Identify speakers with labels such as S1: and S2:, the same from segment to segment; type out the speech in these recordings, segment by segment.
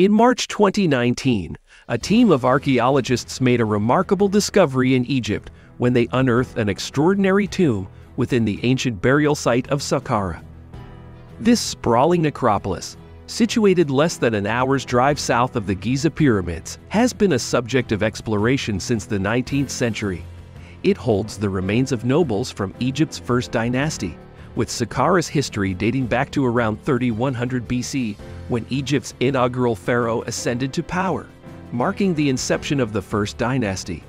S1: In March 2019, a team of archaeologists made a remarkable discovery in Egypt when they unearthed an extraordinary tomb within the ancient burial site of Saqqara. This sprawling necropolis, situated less than an hour's drive south of the Giza pyramids, has been a subject of exploration since the 19th century. It holds the remains of nobles from Egypt's first dynasty, with Saqqara's history dating back to around 3100 BC, when Egypt's inaugural pharaoh ascended to power, marking the inception of the first dynasty.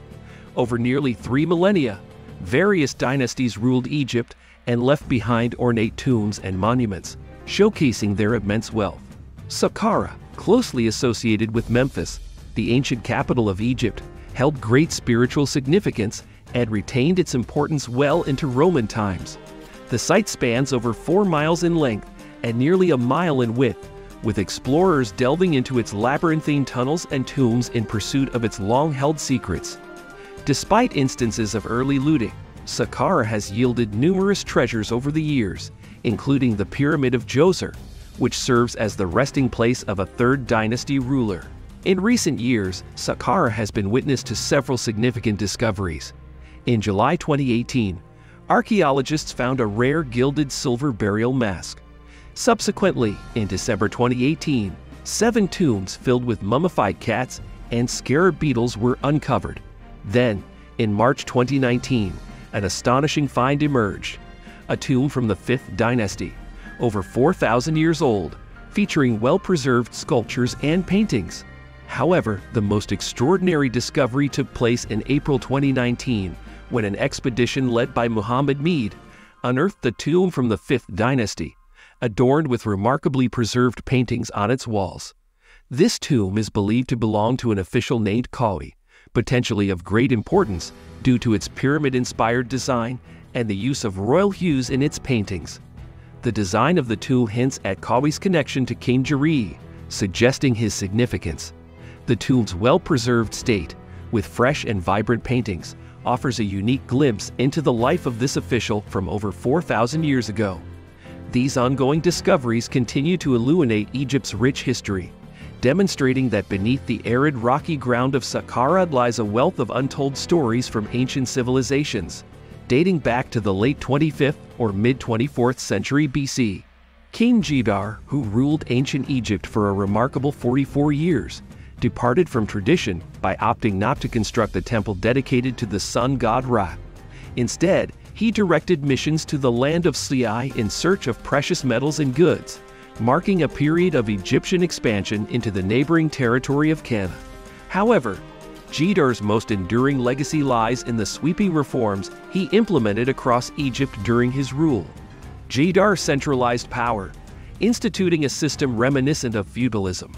S1: Over nearly 3 millennia, various dynasties ruled Egypt and left behind ornate tombs and monuments, showcasing their immense wealth. Saqqara, closely associated with Memphis, the ancient capital of Egypt, held great spiritual significance and retained its importance well into Roman times. The site spans over 4 miles in length and nearly a mile in width, with explorers delving into its labyrinthine tunnels and tombs in pursuit of its long-held secrets. Despite instances of early looting, Saqqara has yielded numerous treasures over the years, including the Pyramid of Djoser, which serves as the resting place of a third dynasty ruler. In recent years, Saqqara has been witness to several significant discoveries. In July 2018, archaeologists found a rare gilded silver burial mask. Subsequently, in December 2018, 7 tombs filled with mummified cats and scarab beetles were uncovered. Then, in March 2019, an astonishing find emerged: a tomb from the 5th dynasty, over 4,000 years old, featuring well-preserved sculptures and paintings. However, the most extraordinary discovery took place in April 2019, when an expedition led by Muhammad Mead unearthed the tomb from the 5th dynasty, adorned with remarkably preserved paintings on its walls. This tomb is believed to belong to an official named Qawi, potentially of great importance due to its pyramid-inspired design and the use of royal hues in its paintings. The design of the tomb hints at Qawi's connection to King Jari, suggesting his significance. The tomb's well-preserved state, with fresh and vibrant paintings, offers a unique glimpse into the life of this official from over 4,000 years ago. These ongoing discoveries continue to illuminate Egypt's rich history, demonstrating that beneath the arid rocky ground of Saqqara lies a wealth of untold stories from ancient civilizations, dating back to the late 25th or mid-24th century BC. King Jidar, who ruled ancient Egypt for a remarkable 44 years, departed from tradition by opting not to construct a temple dedicated to the sun god Ra. Instead, he directed missions to the land of Siai in search of precious metals and goods, marking a period of Egyptian expansion into the neighboring territory of Canaan. However, Jidar's most enduring legacy lies in the sweeping reforms he implemented across Egypt during his rule. Jidar centralized power, instituting a system reminiscent of feudalism.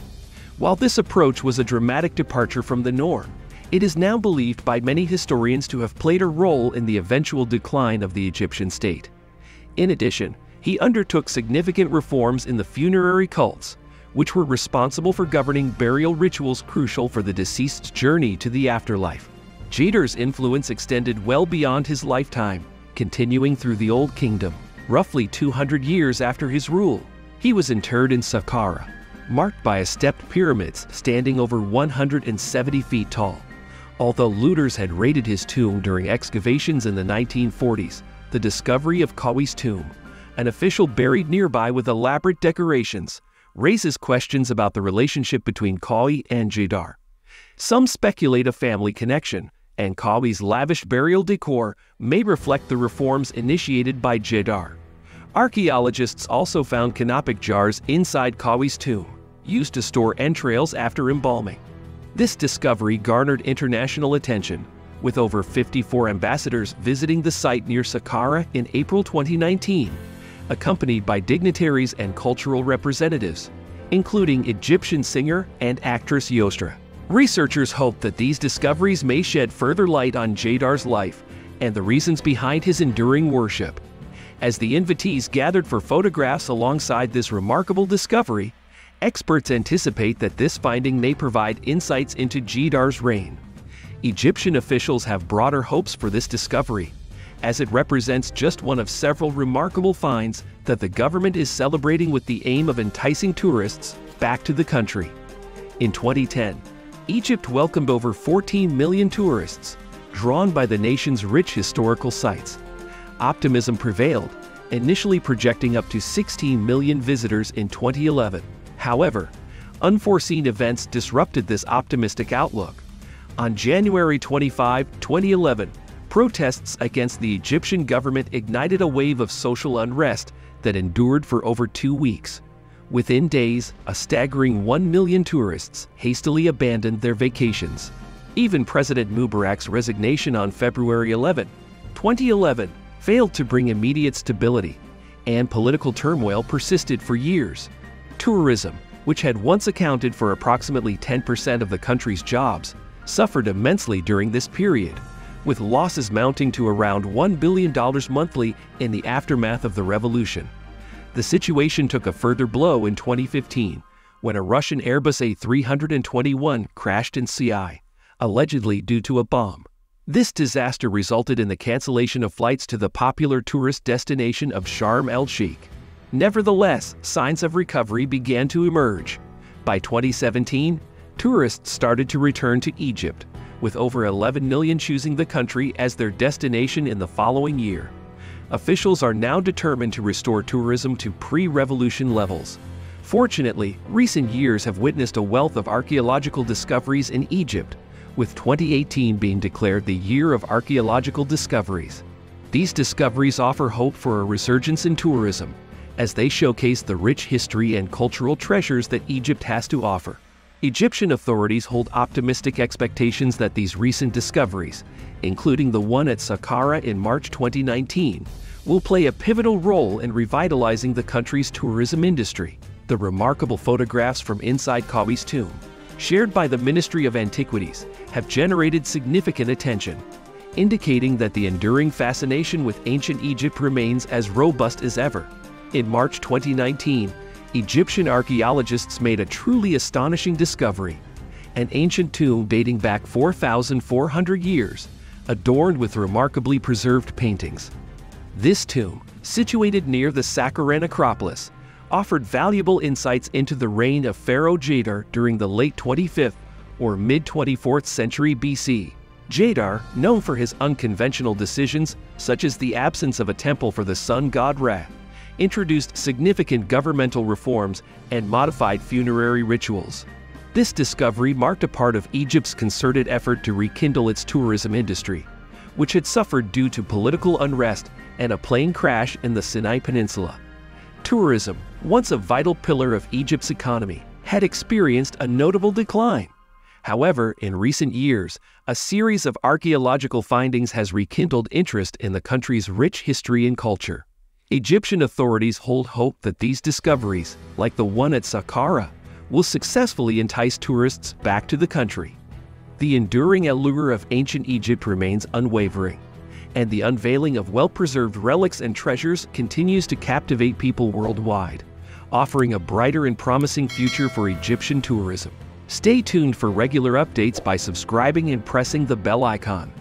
S1: While this approach was a dramatic departure from the norm, it is now believed by many historians to have played a role in the eventual decline of the Egyptian state. In addition, he undertook significant reforms in the funerary cults, which were responsible for governing burial rituals crucial for the deceased's journey to the afterlife. Jidar's influence extended well beyond his lifetime, continuing through the Old Kingdom. Roughly 200 years after his rule, he was interred in Saqqara, marked by a stepped pyramids standing over 170 feet tall. Although looters had raided his tomb during excavations in the 1940s, the discovery of Qawi's tomb, an official buried nearby with elaborate decorations, raises questions about the relationship between Qawi and Jidar. Some speculate a family connection, and Qawi's lavish burial decor may reflect the reforms initiated by Jidar. Archaeologists also found canopic jars inside Qawi's tomb, used to store entrails after embalming. This discovery garnered international attention, with over 54 ambassadors visiting the site near Saqqara in April 2019, accompanied by dignitaries and cultural representatives, including Egyptian singer and actress Yostra. Researchers hope that these discoveries may shed further light on Jidar's life and the reasons behind his enduring worship. As the invitees gathered for photographs alongside this remarkable discovery, experts anticipate that this finding may provide insights into Jidar's reign. Egyptian officials have broader hopes for this discovery, as it represents just one of several remarkable finds that the government is celebrating with the aim of enticing tourists back to the country. In 2010, Egypt welcomed over 14 million tourists, drawn by the nation's rich historical sites. Optimism prevailed, initially projecting up to 16 million visitors in 2011. However, unforeseen events disrupted this optimistic outlook. On January 25, 2011, protests against the Egyptian government ignited a wave of social unrest that endured for over 2 weeks. Within days, a staggering 1 million tourists hastily abandoned their vacations. Even President Mubarak's resignation on February 11, 2011, failed to bring immediate stability, and political turmoil persisted for years. Tourism, which had once accounted for approximately 10% of the country's jobs, suffered immensely during this period, with losses mounting to around $1 billion monthly in the aftermath of the revolution. The situation took a further blow in 2015, when a Russian Airbus A321 crashed in Sia, allegedly due to a bomb. This disaster resulted in the cancellation of flights to the popular tourist destination of Sharm el-Sheikh. Nevertheless, signs of recovery began to emerge. By 2017, tourists started to return to Egypt, with over 11 million choosing the country as their destination in the following year. Officials are now determined to restore tourism to pre-revolution levels. Fortunately, recent years have witnessed a wealth of archaeological discoveries in Egypt, with 2018 being declared the Year of Archaeological Discoveries. These discoveries offer hope for a resurgence in tourism, as they showcase the rich history and cultural treasures that Egypt has to offer. Egyptian authorities hold optimistic expectations that these recent discoveries, including the one at Saqqara in March 2019, will play a pivotal role in revitalizing the country's tourism industry. The remarkable photographs from inside Qawi's tomb, shared by the Ministry of Antiquities, have generated significant attention, indicating that the enduring fascination with ancient Egypt remains as robust as ever. In March 2019, Egyptian archaeologists made a truly astonishing discovery: an ancient tomb dating back 4,400 years, adorned with remarkably preserved paintings. This tomb, situated near the Saqqara necropolis, offered valuable insights into the reign of Pharaoh Djedar during the late 25th or mid-24th century BC. Djedar, known for his unconventional decisions, such as the absence of a temple for the sun god Ra, introduced significant governmental reforms and modified funerary rituals. This discovery marked a part of Egypt's concerted effort to rekindle its tourism industry, which had suffered due to political unrest and a plane crash in the Sinai Peninsula. Tourism, once a vital pillar of Egypt's economy, had experienced a notable decline. However, in recent years, a series of archaeological findings has rekindled interest in the country's rich history and culture. Egyptian authorities hold hope that these discoveries, like the one at Saqqara, will successfully entice tourists back to the country. The enduring allure of ancient Egypt remains unwavering, and the unveiling of well-preserved relics and treasures continues to captivate people worldwide, offering a brighter and promising future for Egyptian tourism. Stay tuned for regular updates by subscribing and pressing the bell icon.